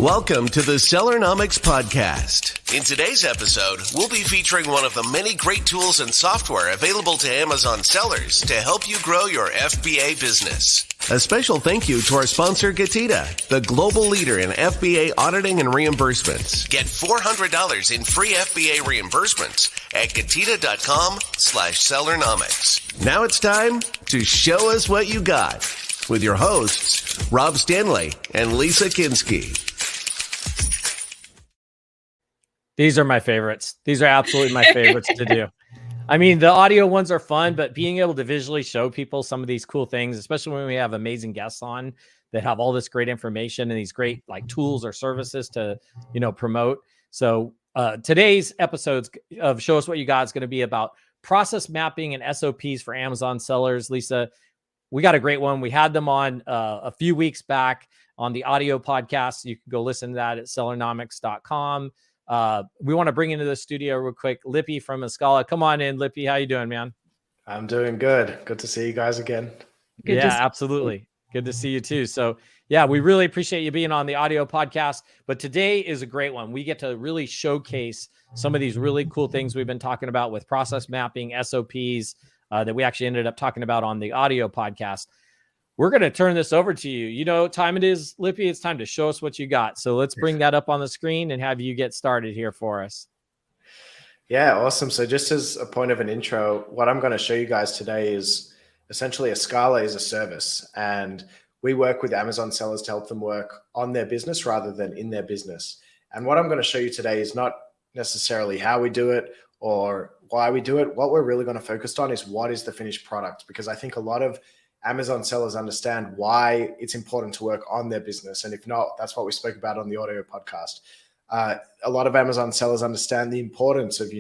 Welcome to the Sellernomics podcast. In today's episode, we'll be featuring one of the many great tools and software available to Amazon sellers to help you grow your FBA business. A special thank you to our sponsor, GETIDA, the global leader in FBA auditing and reimbursements. Get $400 in free FBA reimbursements at getida.com/Sellernomics. Now it's time to show us what you got with your hosts, Rob Stanley and Lisa Kinski. These are my favorites. These are absolutely my favorites to do. I mean, the audio ones are fun, but being able to visually show people some of these cool things, especially when we have amazing guests on that have all this great information and these great like tools or services to, promote. So today's episodes of Show Us What You Got is going to be about process mapping and SOPs for Amazon sellers. Lisa, we got a great one. We had them on a few weeks back on the audio podcast. You can go listen to that at Sellernomics.com. We want to bring into the studio real quick, Lipi from Escala. Come on in, Lipi. How you doing, man? I'm doing good. Good to see you guys again. Absolutely. Good to see you too. So yeah, we really appreciate you being on the audio podcast, but today is a great one. We get to really showcase some of these really cool things we've been talking about with process mapping, SOPs, that we actually ended up talking about on the audio podcast. We're going to turn this over to you. You know what time it is, Lipi? It's time to show us what you got. So let's bring that up on the screen and have you get started here for us. Yeah, awesome. So just as a point of an intro, what I'm going to show you guys today is essentially Escala is a service, and we work with Amazon sellers to help them work on their business rather than in their business. And what I'm going to show you today is not necessarily how we do it or why we do it. What we're really going to focus on is what is the finished product, because I think a lot of Amazon sellers understand why it's important to work on their business. And if not, that's what we spoke about on the audio podcast. A lot of Amazon sellers understand the importance of,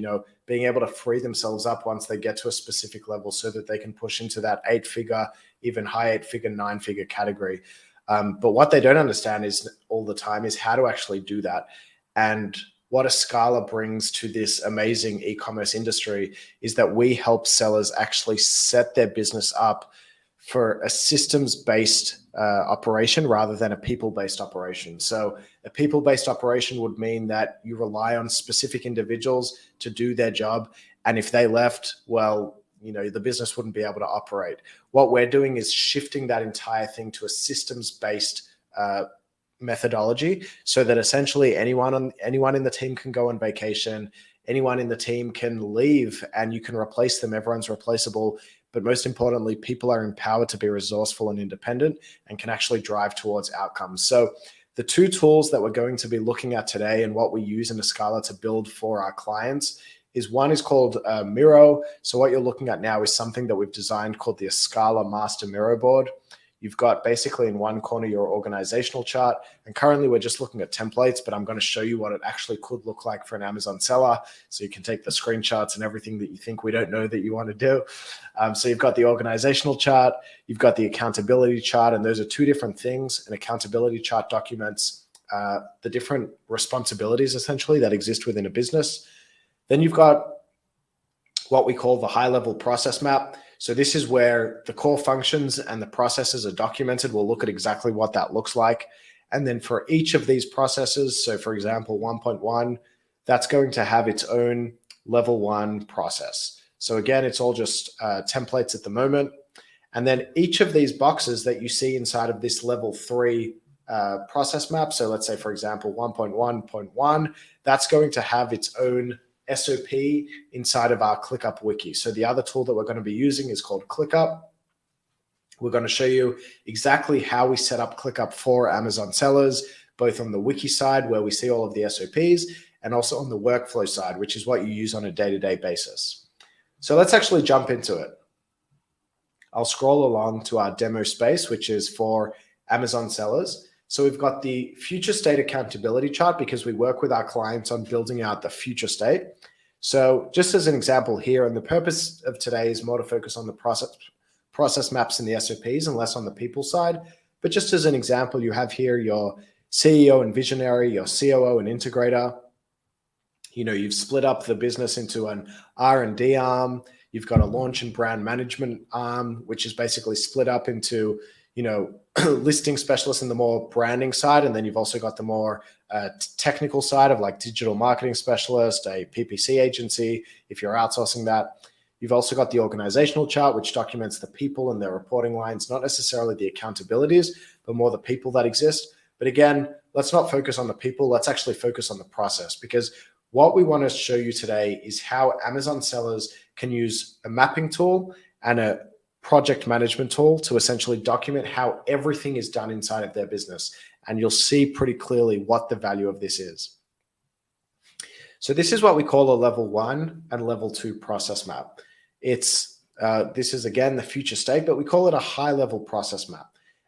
being able to free themselves up once they get to a specific level so that they can push into that 8-figure, even high 8-figure, 9-figure category. But what they don't understand is all the time is how to actually do that. And what Escala brings to this amazing e-commerce industry is that we help sellers actually set their business up for a systems-based operation rather than a people-based operation. So a people-based operation would mean that you rely on specific individuals to do their job. And if they left, well, the business wouldn't be able to operate. What we're doing is shifting that entire thing to a systems-based methodology so that essentially anyone in the team can go on vacation, anyone in the team can leave and you can replace them. Everyone's replaceable. But most importantly, people are empowered to be resourceful and independent and can actually drive towards outcomes. So the two tools that we're going to be looking at today and what we use in Escala to build for our clients is one is called Miro. So what you're looking at now is something that we've designed called the Escala Master Miro Board. You've got basically in one corner your organizational chart. And currently we're just looking at templates, but I'm going to show you what it actually could look like for an Amazon seller. So you can take the screenshots and everything that you think we don't know that you want to do. So you've got the organizational chart, you've got the accountability chart, and those are two different things. An accountability chart documents the different responsibilities essentially that exist within a business. Then you've got what we call the high-level process map. So this is where the core functions and the processes are documented. We'll look at exactly what that looks like. And then for each of these processes, so for example, 1.1, that's going to have its own level 1 process. So again, it's all just templates at the moment. And then each of these boxes that you see inside of this level 3 process map, so let's say, for example, 1.1.1, that's going to have its own SOP inside of our ClickUp wiki. So the other tool that we're going to be using is called ClickUp. We're going to show you exactly how we set up ClickUp for Amazon sellers, both on the wiki side where we see all of the SOPs and also on the workflow side, which is what you use on a day-to-day basis. So let's actually jump into it. I'll scroll along to our demo space, which is for Amazon sellers. So we've got the future state accountability chart because we work with our clients on building out the future state. So just as an example here, and the purpose of today is more to focus on the process maps and the SOPs and less on the people side. But just as an example, you have here your CEO and visionary, your COO and integrator. You've split up the business into an R&D arm. You've got a launch and brand management arm, which is basically split up into listing specialists in the more branding side, and then you've also got the more technical side of like digital marketing specialist, a PPC agency, if you're outsourcing that. You've also got the organizational chart, which documents the people and their reporting lines, not necessarily the accountabilities, but more the people that exist. But again, let's not focus on the people. Let's actually focus on the process, because what we want to show you today is how Amazon sellers can use a mapping tool and a project management tool to essentially document how everything is done inside of their business. And you'll see pretty clearly what the value of this is. So this is what we call a level 1 and level 2 process map. This is again the future state, but we call it a high level process map.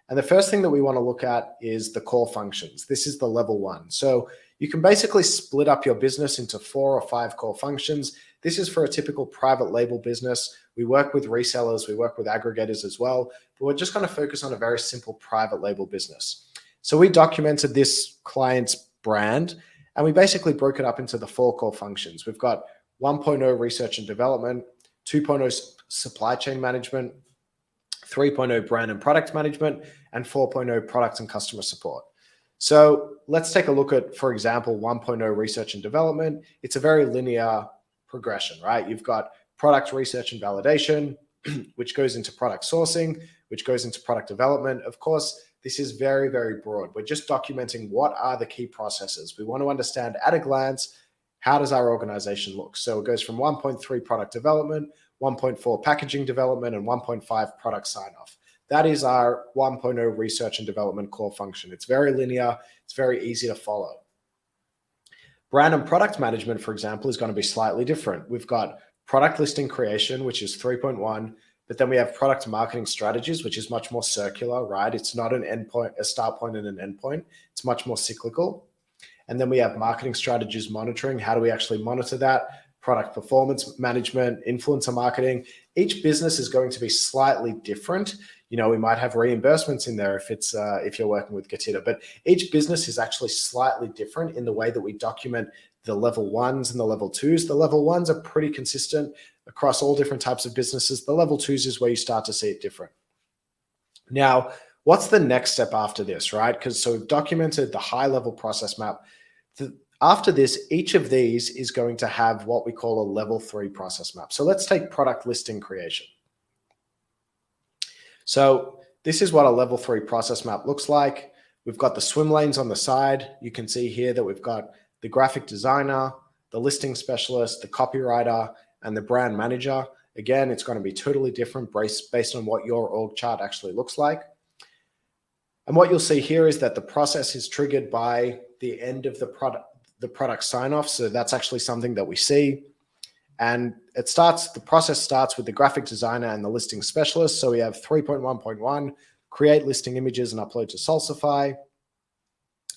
And the first thing that we want to look at is the core functions. This is the level 1. So you can basically split up your business into 4 or 5 core functions. This is for a typical private label business. We work with resellers, we work with aggregators as well, but we're just going to focus on a very simple private label business. So we documented this client's brand, and we basically broke it up into the 4 core functions. We've got 1.0 research and development, 2.0 supply chain management, 3.0 brand and product management, and 4.0 product and customer support. So let's take a look at, for example, 1.0 research and development. It's a very linear progression, right? You've got product research and validation, which goes into product sourcing, which goes into product development. Of course, this is very, very broad. We're just documenting what are the key processes. We want to understand at a glance, how does our organization look? So it goes from 1.3 product development, 1.4 packaging development, and 1.5 product sign-off. That is our 1.0 research and development core function. It's very linear. It's very easy to follow. Brand and product management, for example, is going to be slightly different. We've got product listing creation, which is 3.1, but then we have product marketing strategies, which is much more circular, right? It's not an endpoint, a start point and an end point. It's much more cyclical. And then we have marketing strategies monitoring. How do we actually monitor that? Product performance management, influencer marketing. Each business is going to be slightly different. We might have reimbursements in there if you're working with GETIDA, but each business is actually slightly different in the way that we document the level 1s and the level 2s. The level 1s are pretty consistent across all different types of businesses. The level 2s is where you start to see it different. Now, what's the next step after this, right? So we've documented the high level process map. After this, each of these is going to have what we call a level 3 process map. So let's take product listing creation. So this is what a level 3 process map looks like. We've got the swim lanes on the side. You can see here that we've got the graphic designer, the listing specialist, the copywriter, and the brand manager. Again, it's going to be totally different based on what your org chart actually looks like. And what you'll see here is that the process is triggered by the end of the product sign-off. So that's actually something that we see. And the process starts with the graphic designer and the listing specialist. So we have 3.1.1, create listing images and upload to Salsify.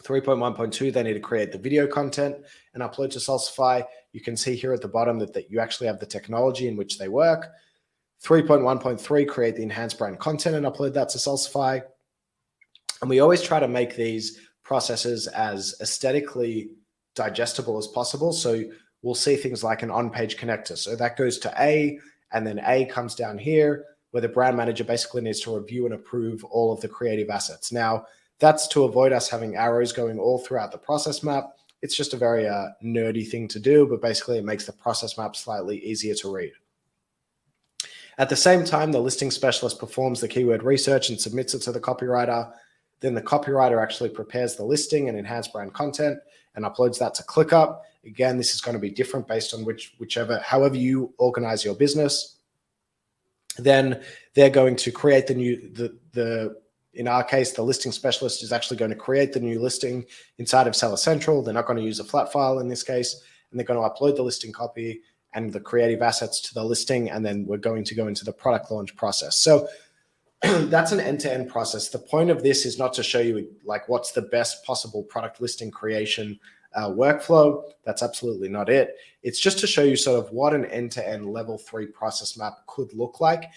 3.1.2, they need to create the video content and upload to Salsify. You can see here at the bottom that you actually have the technology in which they work. 3.1.3, create the enhanced brand content and upload that to Salsify. And we always try to make these processes as aesthetically digestible as possible. So we'll see things like an on-page connector. So that goes to A, and then A comes down here, where the brand manager basically needs to review and approve all of the creative assets. Now, that's to avoid us having arrows going all throughout the process map. It's just a very nerdy thing to do, but basically it makes the process map slightly easier to read. At the same time, the listing specialist performs the keyword research and submits it to the copywriter. Then the copywriter actually prepares the listing and enhanced brand content and uploads that to ClickUp. Again, this is going to be different based on however you organize your business. Then they're going to create in our case, the listing specialist is actually going to create the new listing inside of Seller Central. They're not going to use a flat file in this case, and they're going to upload the listing copy and the creative assets to the listing, and then we're going to go into the product launch process. So that's an end-to-end process. The point of this is not to show you like what's the best possible product listing creation workflow. That's absolutely not it. It's just to show you sort of what an end-to-end level 3 process map could look like.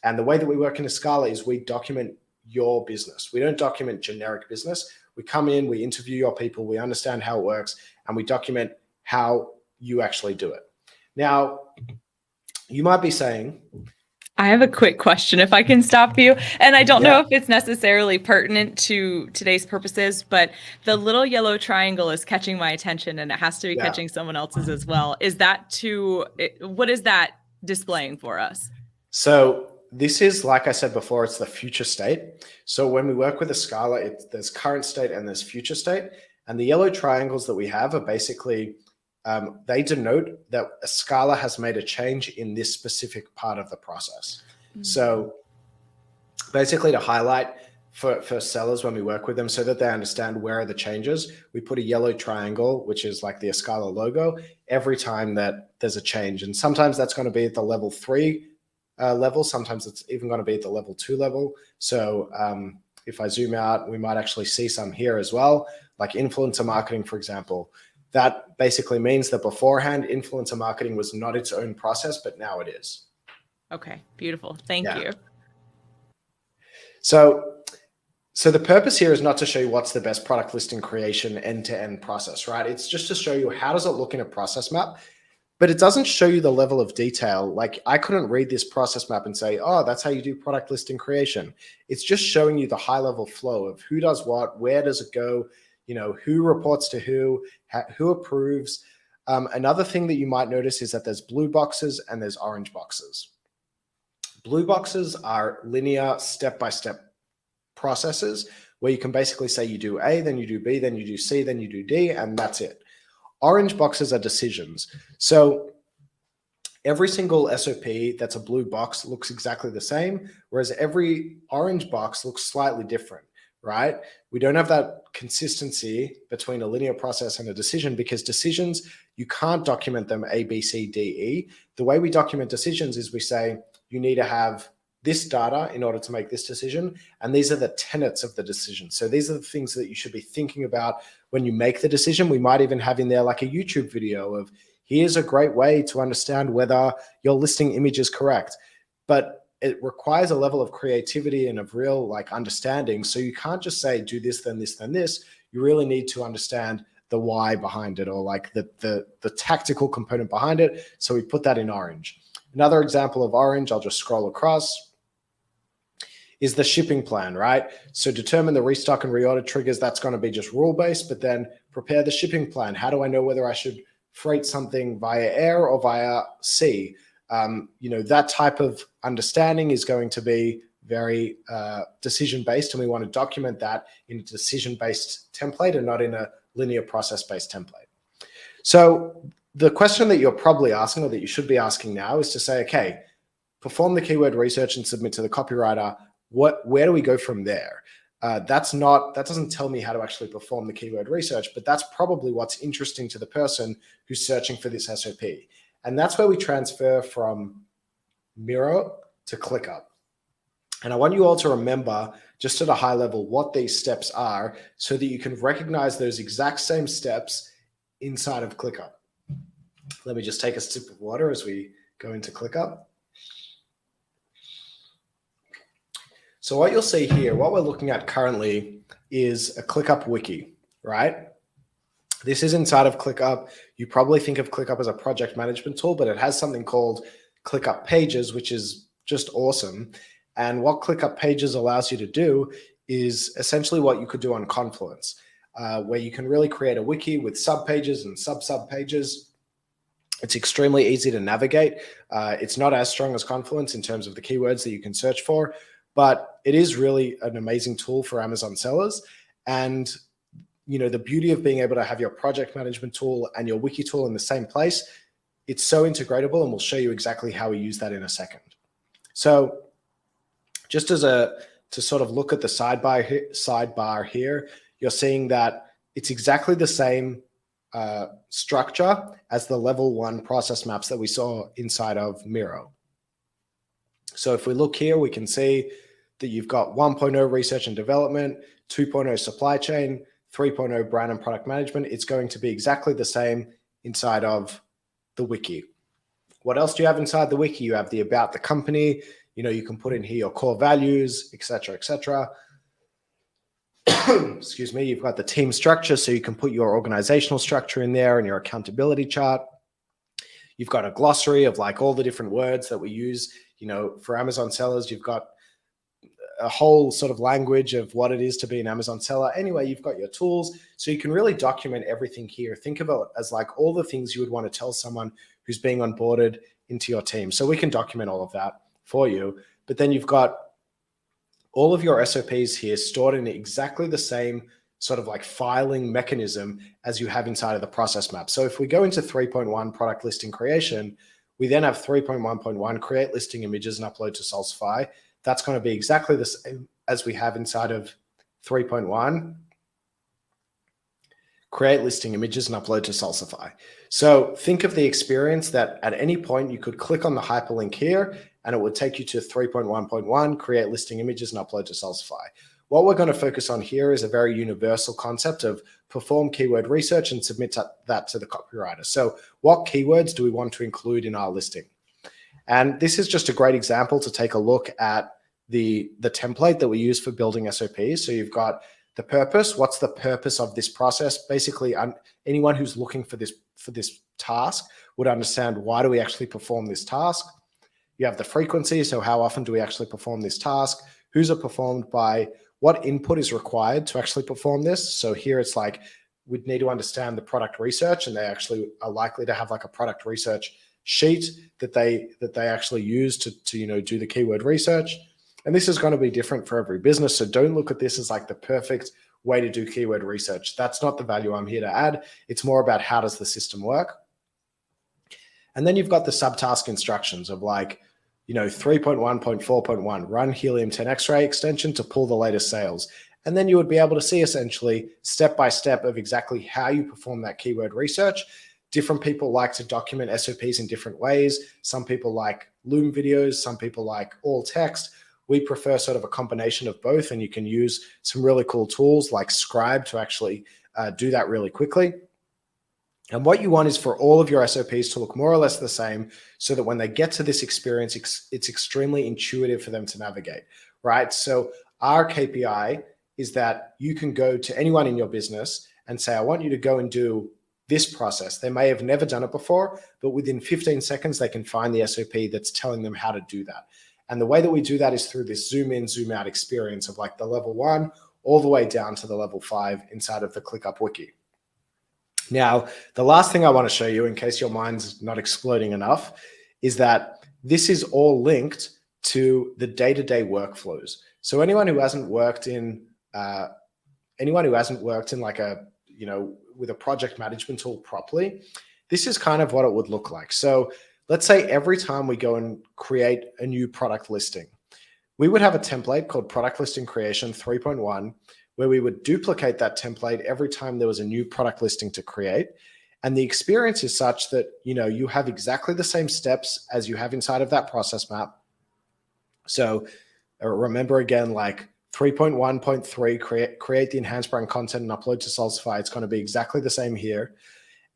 And the way that we work in Escala is we document your business. We don't document generic business. We come in, we interview your people, we understand how it works, and we document how you actually do it. Now, you might be saying, I have a quick question if I can stop you. And I don't know Yeah. if it's necessarily pertinent to today's purposes, but the little yellow triangle is catching my attention and it has to be Yeah. catching someone else's as well. Is that what is that displaying for us? So this is, like I said before, it's the future state. So when we work with Escala, there's current state and there's future state. And the yellow triangles that we have are basically, they denote that Escala has made a change in this specific part of the process. So basically to highlight for sellers when we work with them so that they understand where are the changes, we put a yellow triangle, which is like the Escala logo, every time that there's a change. And sometimes that's going to be at the level 3 level. Sometimes it's even going to be at the level 2 level. So if I zoom out, we might actually see some here as well, like influencer marketing, for example. That basically means that beforehand, influencer marketing was not its own process, but now it is. Okay, beautiful. Thank you. So the purpose here is not to show you what's the best product listing creation end-to-end process, right? It's just to show you how does it look in a process map, but it doesn't show you the level of detail. Like I couldn't read this process map and say, oh, that's how you do product listing creation. It's just showing you the high level flow of who does what, where does it go, you know, who reports to who approves. Another thing that you might notice is that there's blue boxes and there's orange boxes. Blue boxes are linear step-by-step processes where you can basically say you do A, then you do B, then you do C, then you do D, and that's it. Orange boxes are decisions. So every single SOP that's a blue box looks exactly the same, whereas every orange box looks slightly different, right? We don't have that consistency between a linear process and a decision because decisions, you can't document them A, B, C, D, E. The way we document decisions is we say, you need to have this data in order to make this decision. And these are the tenets of the decision. So these are the things that you should be thinking about when you make the decision. We might even have in there like a YouTube video of here's a great way to understand whether your listing image is correct. But it requires a level of creativity and of real like understanding. So you can't just say do this, then this, then this. You really need to understand the why behind it or like the tactical component behind it. So we put that in orange. Another example of orange, I'll just scroll across, is the shipping plan, right? So determine the restock and reorder triggers. That's going to be just rule-based, but then prepare the shipping plan. How do I know whether I should freight something via air or via sea? You know, that type of understanding is going to be very decision-based, and we want to document that in a decision-based template and not in a linear process-based template. So the question that you're probably asking or that you should be asking now is to say, okay, perform the keyword research and submit to the copywriter. Where do we go from there? That doesn't tell me how to actually perform the keyword research, but that's probably what's interesting to the person who's searching for this SOP. And that's where we transfer from Miro to ClickUp. And I want you all to remember just at a high level what these steps are so that you can recognize those exact same steps inside of ClickUp. Let me just take a sip of water as we go into ClickUp. So what you'll see here, what we're looking at currently is a ClickUp wiki, right? This is inside of ClickUp. You probably think of ClickUp as a project management tool, but it has something called ClickUp Pages, which is just awesome. And what ClickUp Pages allows you to do is essentially what you could do on Confluence, where you can really create a wiki with subpages and sub-pages. It's extremely easy to navigate. It's not as strong as Confluence in terms of the keywords that you can search for, but it is really an amazing tool for Amazon sellers. And you know, the beauty of being able to have your project management tool and your wiki tool in the same place, it's so integratable, and we'll show you exactly how we use that in a second. So just to sort of look at the sidebar here, you're seeing that it's exactly the same structure as the level 1 process maps that we saw inside of Miro. So if we look here, we can see that you've got 1.0 research and development, 2.0 supply chain, 3.0 brand and product management. It's going to be exactly the same inside of the wiki. What else do you have inside the wiki? You have the about the company. You know, you can put in here your core values, etc., etc. Excuse me. You've got the team structure, so you can put your organizational structure in there and your accountability chart. You've got a glossary of like all the different words that we use For Amazon sellers, you've got a whole sort of language of what it is to be an Amazon seller. Anyway, you've got your tools, so you can really document everything here. Think of it as like all the things you would want to tell someone who's being onboarded into your team. So we can document all of that for you. But then you've got all of your SOPs here stored in exactly the same sort of like filing mechanism as you have inside of the process map. So if we go into 3.1 product listing creation, we then have 3.1.1 create listing images and upload to Salsify. That's going to be exactly the same as we have inside of 3.1. Create listing images and upload to Salsify. So think of the experience that at any point you could click on the hyperlink here and it would take you to 3.1.1, create listing images and upload to Salsify. What we're going to focus on here is a very universal concept of perform keyword research and submit that to the copywriter. So what keywords do we want to include in our listing? And this is just a great example to take a look at the template that we use for building SOPs. So you've got the purpose. What's the purpose of this process? Basically, anyone who's looking for this task would understand, why do we actually perform this task? You have the frequency. So how often do we actually perform this task? Who's it performed by? What input is required to actually perform this? So here it's like, we'd need to understand the product research, and they actually are likely to have like a product research sheet that they actually use to do the keyword research. And this is going to be different for every business. So don't look at this as like the perfect way to do keyword research. That's not the value I'm here to add. It's more about how does the system work. And then you've got the subtask instructions of like, 3.1.4.1, run helium 10 X-ray extension to pull the latest sales. And then you would be able to see essentially step-by-step of exactly how you perform that keyword research. Different people like to document SOPs in different ways. Some people like Loom videos, some people like all text. We prefer sort of a combination of both, and you can use some really cool tools like Scribe to actually do that really quickly. And what you want is for all of your SOPs to look more or less the same, so that when they get to this experience, it's extremely intuitive for them to navigate, right? So our KPI is that you can go to anyone in your business and say, I want you to go and do this process. They may have never done it before, but within 15 seconds, they can find the SOP that's telling them how to do that. And the way that we do that is through this zoom in, zoom out experience of like the level 1 all the way down to the level 5 inside of the ClickUp wiki. Now, the last thing I want to show you, in case your mind's not exploding enough, is that this is all linked to the day-to-day workflows. So anyone who hasn't worked in like a, with a project management tool properly, this is kind of what it would look like. So let's say every time we go and create a new product listing, we would have a template called Product Listing Creation 3.1, where we would duplicate that template every time there was a new product listing to create. And the experience is such that, you have exactly the same steps as you have inside of that process map. So remember again, like 3.1.3, create the enhanced brand content and upload to Salsify. It's going to be exactly the same here.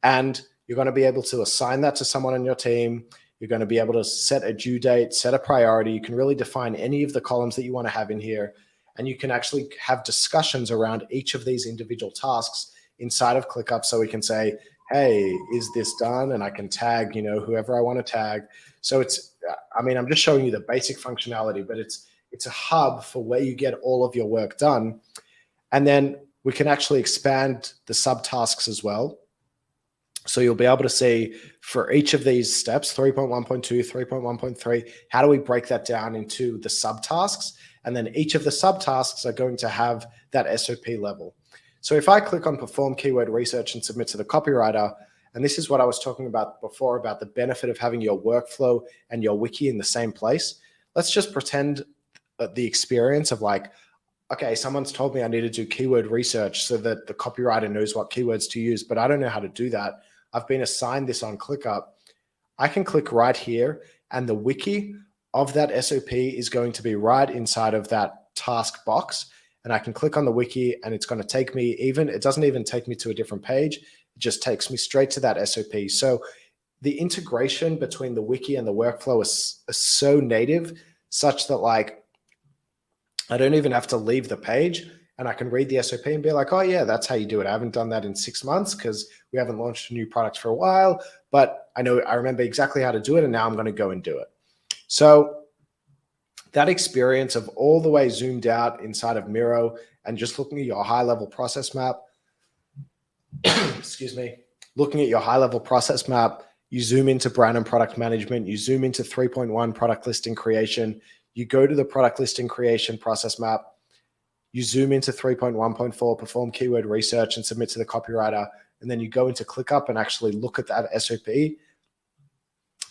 And you're going to be able to assign that to someone on your team. You're going to be able to set a due date, set a priority. You can really define any of the columns that you want to have in here. And you can actually have discussions around each of these individual tasks inside of ClickUp. So we can say, hey, is this done? And I can tag, whoever I want to tag. So I'm just showing you the basic functionality, but it's a hub for where you get all of your work done. And then we can actually expand the subtasks as well. So you'll be able to see for each of these steps, 3.1.2, 3.1.3, how do we break that down into the subtasks? And then each of the subtasks are going to have that SOP level. So if I click on perform keyword research and submit to the copywriter, and this is what I was talking about before about the benefit of having your workflow and your wiki in the same place. Let's just pretend the experience of like, okay, someone's told me I need to do keyword research so that the copywriter knows what keywords to use, but I don't know how to do that. I've been assigned this on ClickUp. I can click right here, and the wiki of that SOP is going to be right inside of that task box. And I can click on the wiki, and it's going to take me it doesn't even take me to a different page. It just takes me straight to that SOP. So the integration between the wiki and the workflow is so native, such that like, I don't even have to leave the page, and I can read the SOP and be like, oh yeah, that's how you do it. I haven't done that in 6 months because we haven't launched a new product for a while, but I remember exactly how to do it, and now I'm going to go and do it. So that experience of all the way zoomed out inside of Miro and just looking at your high level process map, excuse me, looking at your high level process map, you zoom into brand and product management, you zoom into 3.1 product listing creation, you go to the product listing creation process map, you zoom into 3.1.4, perform keyword research and submit to the copywriter, and then you go into ClickUp and actually look at that SOP.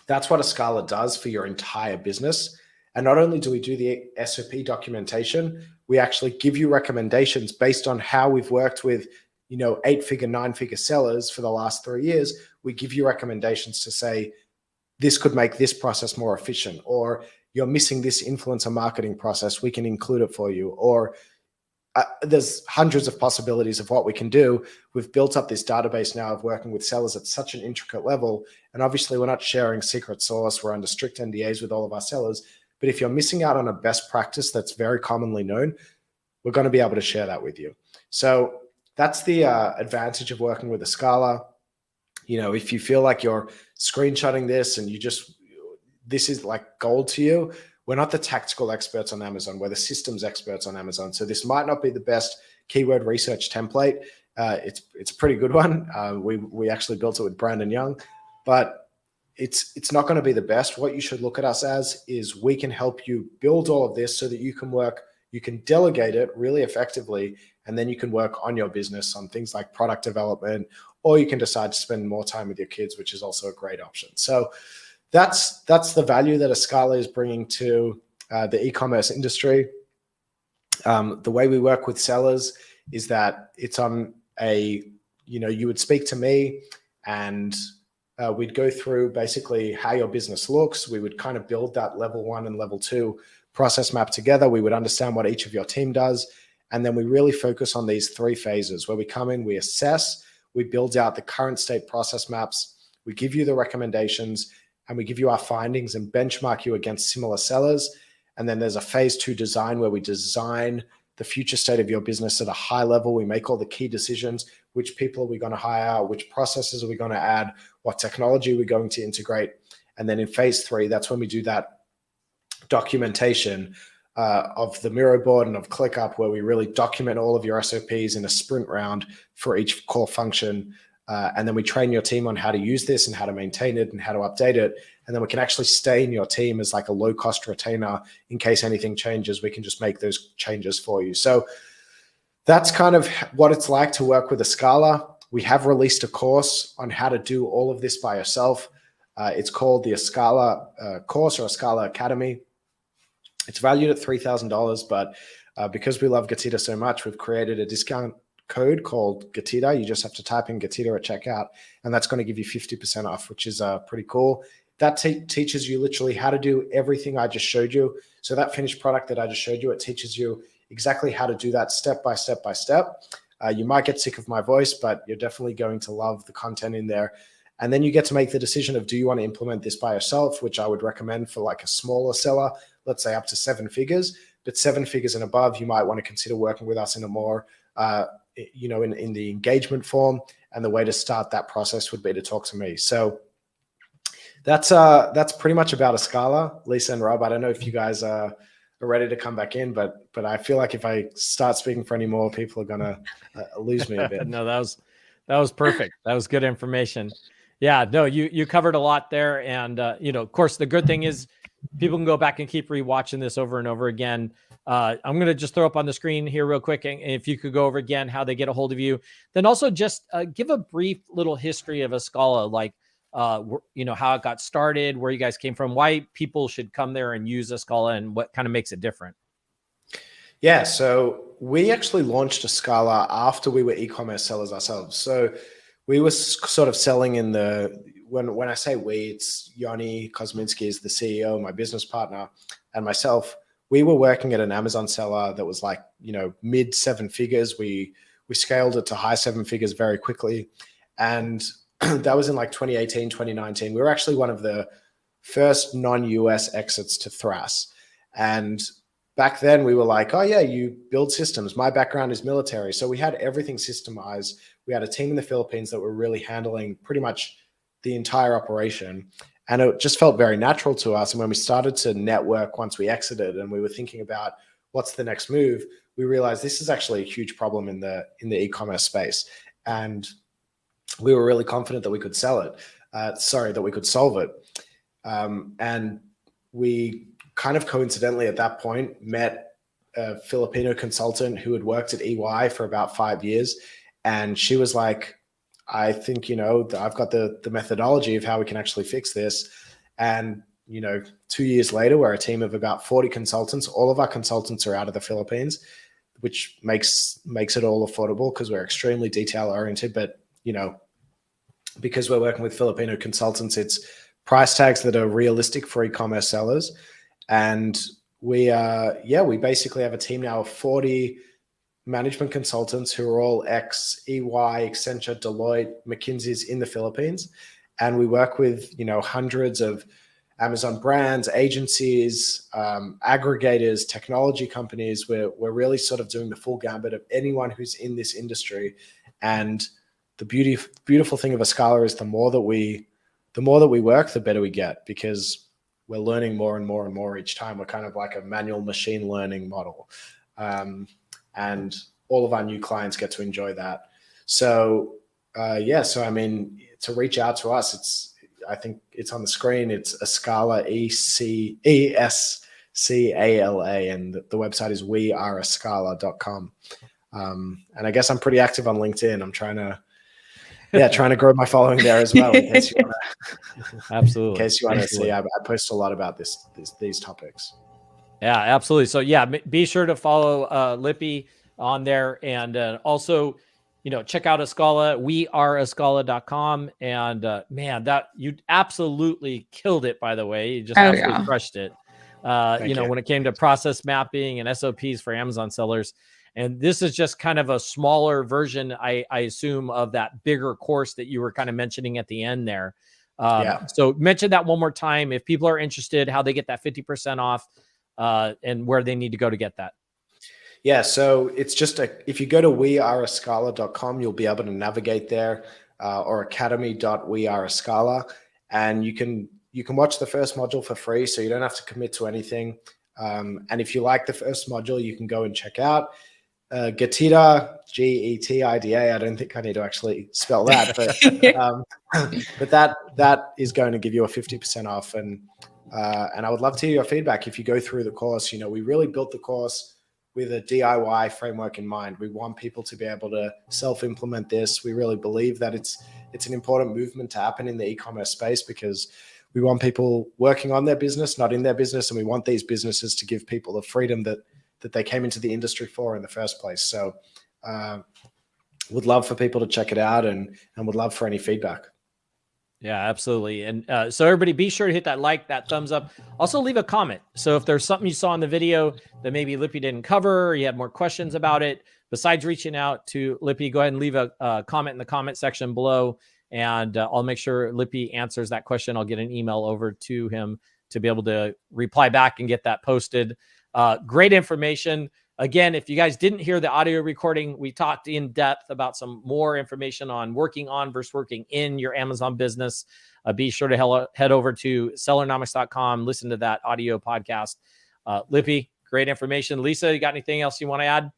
That's what Escala does for your entire business. And not only do we do the SOP documentation, we actually give you recommendations based on how we've worked with, 8-figure, 9-figure sellers for the last 3 years. We give you recommendations to say, this could make this process more efficient, or you're missing this influencer marketing process, we can include it for you, or there's hundreds of possibilities of what we can do. We've built up this database now of working with sellers at such an intricate level. And obviously we're not sharing secret sauce. We're under strict NDAs with all of our sellers. But if you're missing out on a best practice that's very commonly known, we're going to be able to share that with you. So that's the advantage of working with Escala. If you feel like you're screenshotting this and this is like gold to you, we're not the tactical experts on Amazon. We're the systems experts on Amazon. So this might not be the best keyword research template. It's a pretty good one. We actually built it with Brandon Young, but it's not going to be the best. What you should look at us as is we can help you build all of this so that you can delegate it really effectively, and then you can work on your business on things like product development, or you can decide to spend more time with your kids, which is also a great option. So that's the value that Escala is bringing to the e-commerce industry. The way we work with sellers is that it's on you would speak to me and we'd go through basically how your business looks. We would kind of build that level 1 and level 2 process map together. We would understand what each of your team does. And then we really focus on these 3 phases where we come in, we assess, we build out the current state process maps, we give you the recommendations, and we give you our findings and benchmark you against similar sellers. And then there's a phase 2 design where we design the future state of your business at a high level. We make all the key decisions. Which people are we going to hire? Which processes are we going to add? What technology are we going to integrate? And then in phase 3, that's when we do that documentation of the Miro board and of ClickUp, where we really document all of your SOPs in a sprint round for each core function. And then we train your team on how to use this and how to maintain it and how to update it. And then we can actually stay in your team as like a low cost retainer. In case anything changes, we can just make those changes for you. So that's kind of what it's like to work with Escala. We have released a course on how to do all of this by yourself. It's called the Escala course, or Escala Academy. It's valued at $3,000, but because we love GETIDA so much, we've created a discount code called GETIDA. You just have to type in GETIDA at checkout, and that's going to give you 50% off, which is pretty cool. That teaches you literally how to do everything I just showed you. So that finished product that I just showed you, it teaches you exactly how to do that step by step by step. You might get sick of my voice, but you're definitely going to love the content in there. And then you get to make the decision of, do you want to implement this by yourself, which I would recommend for like a smaller seller, let's say up to 7 figures, but 7 figures and above, you might want to consider working with us in a more, in the engagement form. And the way to start that process would be to talk to me. So that's pretty much about Escala. Lisa and Rob, I don't know if you guys are ready to come back in, but I feel like if I start speaking for any more, people are going to lose me a bit. No, that was perfect. That was good information. Yeah, no, you covered a lot there. And, of course, the good thing is people can go back and keep rewatching this over and over again. I'm going to just throw up on the screen here real quick. And if you could go over again how they get a hold of you, then also just give a brief little history of Escala, like, how it got started, where you guys came from, why people should come there and use Escala, and what kind of makes it different. Yeah, so we actually launched Escala after we were e-commerce sellers ourselves. So we were sort of selling in when I say we, it's Yoni Kosminski is the CEO, my business partner, and myself. We were working at an Amazon seller that was like, mid 7 figures. We scaled it to high 7 figures very quickly. And that was in like 2018, 2019. We were actually one of the first non-US exits to Thras. And back then we were like, oh yeah, you build systems. My background is military. So we had everything systemized. We had a team in the Philippines that were really handling pretty much the entire operation. And it just felt very natural to us. And when we started to network once we exited and we were thinking about what's the next move, we realized this is actually a huge problem in the e-commerce space. And we were really confident that we could that we could solve it. And we kind of coincidentally at that point met a Filipino consultant who had worked at EY for about 5 years. And she was like, I think, I've got the methodology of how we can actually fix this. And, 2 years later, we're a team of about 40 consultants. All of our consultants are out of the Philippines, which makes it all affordable because we're extremely detail oriented. But, because we're working with Filipino consultants, it's price tags that are realistic for e-commerce sellers. And we basically have a team now of 40 management consultants who are all ex-EY, Accenture, Deloitte, McKinsey's in the Philippines. And we work with, hundreds of Amazon brands, agencies, aggregators, technology companies. We're really sort of doing the full gambit of anyone who's in this industry. And the beautiful thing of Escala is the more that we work, the better we get, because we're learning more and more and more each time. We're kind of like a manual machine learning model. And all of our new clients get to enjoy that. So, to reach out to us, I think it's on the screen. It's Escala, ESCALA, and the website is weareescala.com. And I guess I'm pretty active on LinkedIn. I'm trying to grow my following there as well. In case you want to, absolutely. In case you want to see, I post a lot about these topics. Yeah, absolutely. So yeah, be sure to follow Lipi on there, and also, check out Escala, weareescala.com. And man, that you absolutely killed it, by the way. You just absolutely crushed it. When it came to process mapping and SOPs for Amazon sellers. And this is just kind of a smaller version, I assume, of that bigger course that you were kind of mentioning at the end there. So mention that one more time. If people are interested, how they get that 50% off, and where they need to go to get that. Yeah, so it's just if you go to weareescala.com, you'll be able to navigate there, or academy.weareescala, and you can watch the first module for free, so you don't have to commit to anything. And if you like the first module, you can go and check out GETIDA, GETIDA. I don't think I need to actually spell that, but that is going to give you a 50% off. And I would love to hear your feedback if you go through the course. We really built the course with a DIY framework in mind. We want people to be able to self-implement this. We really believe that it's an important movement to happen in the e-commerce space, because we want people working on their business, not in their business. And we want these businesses to give people the freedom that they came into the industry for in the first place. So would love for people to check it out, and would love for any feedback. Yeah, absolutely. And so everybody, be sure to hit that like, that thumbs up. Also leave a comment. So if there's something you saw in the video that maybe Lipi didn't cover, or you had more questions about it, besides reaching out to Lipi, go ahead and leave a comment in the comment section below. And I'll make sure Lipi answers that question. I'll get an email over to him to be able to reply back and get that posted. Great information. Again, if you guys didn't hear the audio recording, we talked in depth about some more information on working on versus working in your Amazon business. Be sure to head over to Sellernomics.com, listen to that audio podcast. Lipi, great information. Lisa, you got anything else you want to add?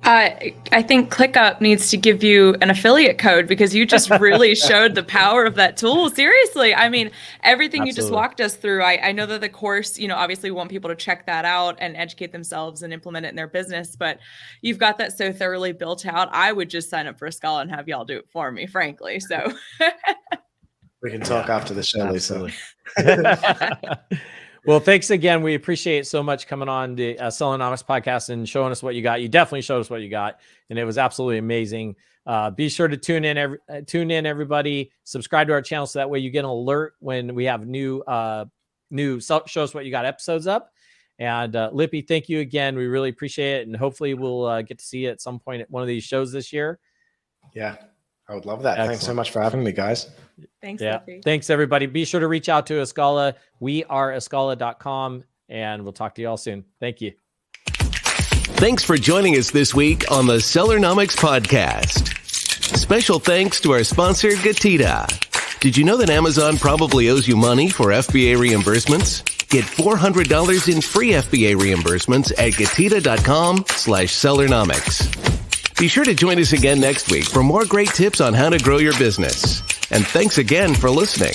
I think ClickUp needs to give you an affiliate code, because you just really showed the power of that tool. Seriously. I mean, everything Absolutely. You just walked us through. I know that the course, obviously we want people to check that out and educate themselves and implement it in their business, but you've got that so thoroughly built out. I would just sign up for Escala and have y'all do it for me, frankly. So we can talk after the show, Lisa. Well, thanks again. We appreciate it so much coming on the Sellernomics podcast and showing us what you got. You definitely showed us what you got, and it was absolutely amazing. Be sure to tune in, everybody. Subscribe to our channel so that way you get an alert when we have new show us what you got episodes up. And Lipi, thank you again. We really appreciate it, and hopefully we'll get to see you at some point at one of these shows this year. Yeah, I would love that. Excellent. Thanks so much for having me, guys. Thanks, yeah. Lipi. Thanks, everybody. Be sure to reach out to Escala, weareescala.com, and we'll talk to you all soon. Thank you. Thanks for joining us this week on the Sellernomics podcast. Special thanks to our sponsor, GETIDA. Did you know that Amazon probably owes you money for FBA reimbursements? Get $400 in free FBA reimbursements at GETIDA.com/Sellernomics. Be sure to join us again next week for more great tips on how to grow your business. And thanks again for listening.